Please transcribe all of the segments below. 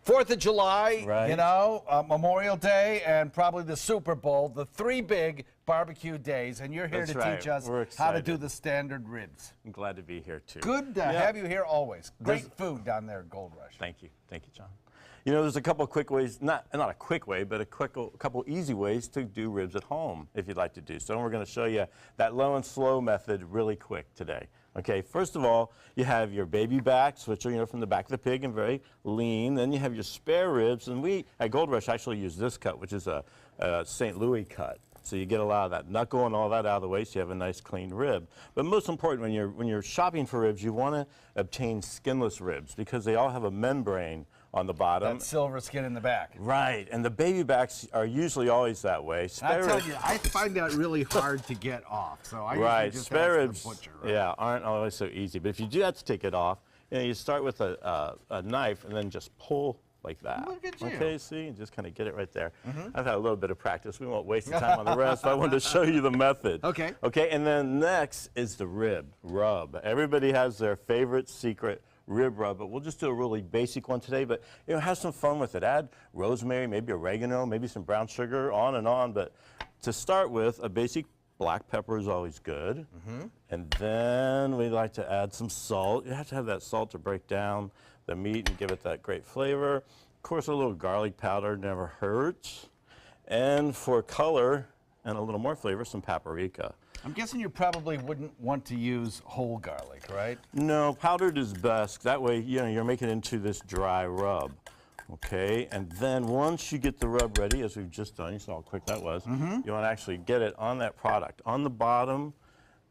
4th of July, Right. you know, Memorial Day, and probably the Super Bowl, the three big barbecue days, and you're here That's to right. teach us We're how to excited. do the standard ribs. I'm glad to be here too. Good to Yeah. have you here always. Great There's- food down there at Gold Rush. Thank you, John. You know, there's a couple quick ways, not a quick way, but a couple easy ways to do ribs at home if you'd like to do so. And we're going to show you that low and slow method really quick today. Okay, first of all, you have your baby backs, which are, you know, from the back of the pig and very lean. Then you have your spare ribs, and we at Gold Rush actually use this cut, which is a St. Louis cut. So you get a lot of that knuckle and all that out of the way, so you have a nice clean rib. But most important, when you're shopping for ribs, you want to obtain skinless ribs because they all have a membrane on the bottom. That silver skin in the back. Right, and the baby backs are usually always that way. I Spare tell ribs, you, I find that really hard to get off. So I right, usually just spare ask ribs, the butcher. Right? yeah, aren't always so easy. But if you do have to take it off, you know, you start with a knife and then just pull like that. Look at you. Okay, see, and just kind of get it right there. I've had a little bit of practice. We won't waste the time on the rest, but I wanted to show you the method. Okay. Okay, and then next is the rub. Everybody has their favorite secret rib rub, but we'll just do a really basic one today. But you know, have some fun with it. Add rosemary, maybe oregano, maybe some brown sugar, on and on. But to start with, a basic black pepper is always good. And then we like to add some salt. You have to have that salt to break down the meat and give it that great flavor. Of course, a little garlic powder never hurts. And for color and a little more flavor, some paprika. I'm guessing you probably wouldn't want to use whole garlic, right? No, powdered is best. That way, you know, you're making it into this dry rub. Okay, and then once you get the rub ready, as we've just done, you saw how quick that was, you want to actually get it on that product, on the bottom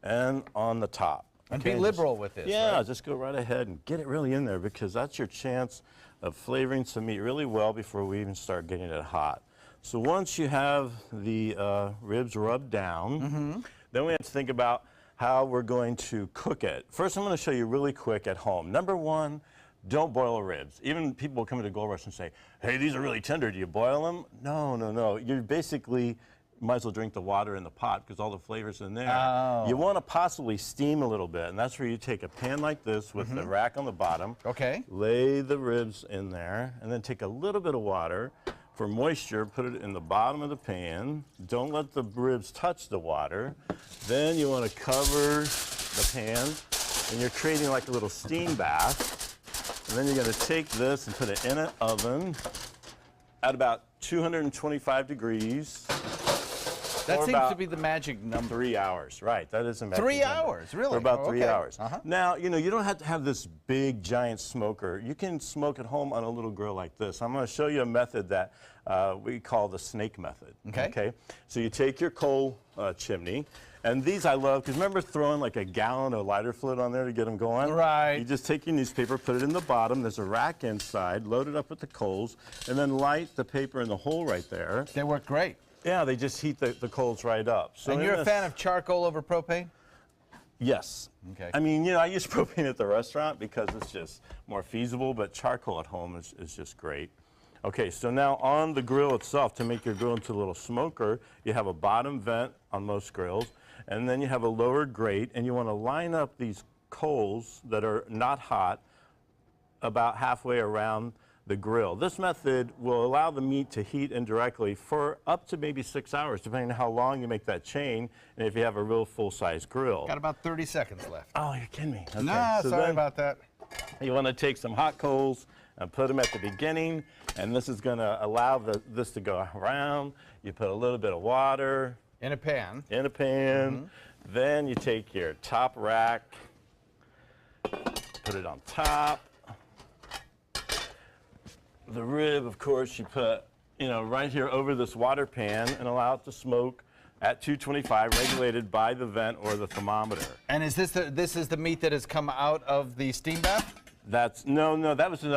and on the top. And Okay, be liberal with this. Yeah, right? just go right ahead and get it really in there because that's your chance of flavoring some meat really well before we even start getting it hot. So once you have the ribs rubbed down, then we have to think about how we're going to cook it. First, I'm going to show you really quick at home. Number one, don't boil the ribs. Even people come into Gold Rush and say, hey, these are really tender. Do you boil them? No. You basically might as well drink the water in the pot because all the flavor's in there. Oh. You want to possibly steam a little bit, and that's where you take a pan like this with the rack on the bottom. Okay. Lay the ribs in there, and then take a little bit of water for moisture, put it in the bottom of the pan. Don't let the ribs touch the water. Then you want to cover the pan, and you're creating like a little steam bath. And then you're going to take this and put it in an oven at about 225 degrees. That for seems about to be the magic number. 3 hours, right? That is a magic 3 number. hours, really? For about Oh, 3 okay. hours. Uh-huh. Now, you know, you don't have to have this big, giant smoker. You can smoke at home on a little grill like this. I'm going to show you a method that we call the snake method. Okay. So you take your coal chimney, and these I love because remember throwing like a gallon of lighter fluid on there to get them going? Right. You just take your newspaper, put it in the bottom. There's a rack inside, load it up with the coals, and then light the paper in the hole right there. They work great. Yeah, they just heat the coals right up. So And in you're a this- fan of charcoal over propane? Yes. Okay. I mean, you know, I use propane at the restaurant because it's just more feasible, but charcoal at home is just great. Okay, so now on the grill itself, to make your grill into a little smoker, you have a bottom vent on most grills, and then you have a lower grate, and you want to line up these coals that are not hot about halfway around the grill. This method will allow the meat to heat indirectly for up to maybe 6 hours, depending on how long you make that chain and if you have a real full-size grill. Got about 30 seconds left. Oh, you're kidding me. Okay, Nah, so sorry then about that. you want to take some hot coals and put them at the beginning, and this is going to allow this to go around. You put a little bit of water In a pan. in a pan. Then you take your top rack, put it on top. The rib, of course, you put, you know, right here over this water pan and allow it to smoke at 225, regulated by the vent or the thermometer. And is this the meat that has come out of the steam bath? That's no, that was the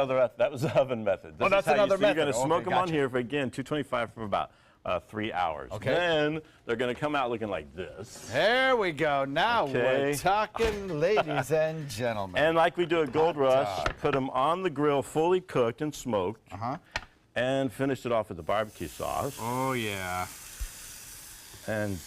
oven method. This Oh, that's is how another so you're method. going to smoke Okay, them on gotcha. here for, again, 225 for about 3 hours. Okay. Then they're going to come out looking like this. There we go. Now we're Okay. talking, ladies and gentlemen. And like we do at Gold Rush, dog. put them on the grill fully cooked and smoked, and finish it off with the barbecue sauce. Oh, yeah. And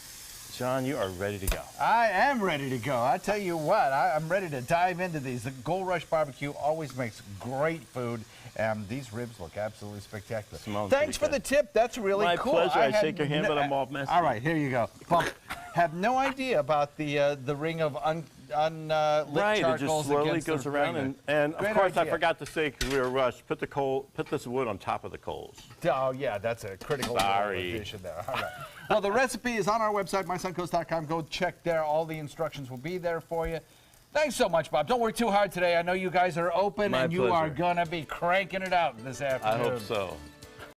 John, you are ready to go. I am ready to go. I tell you what, I'm ready to dive into these. The Gold Rush Barbecue always makes great food, and these ribs look absolutely spectacular. Smells Thanks for pretty the tip. That's really My cool. pleasure. I had shake your hand, but I'm all messy. All right, here you go. Bump. Have no idea about the ring of unlit Right, it charcoals just slowly against goes the around, ring. and of Great course I idea. forgot to say because we were rushed. Put this wood on top of the coals. Oh, yeah, that's a critical Sorry. addition there. All right. Well, the recipe is on our website, mysuncoast.com. Go check there. All the instructions will be there for you. Thanks so much, Bob. Don't work too hard today. I know you guys are open, My and you are pleasure. going to be cranking it out this afternoon. I hope so.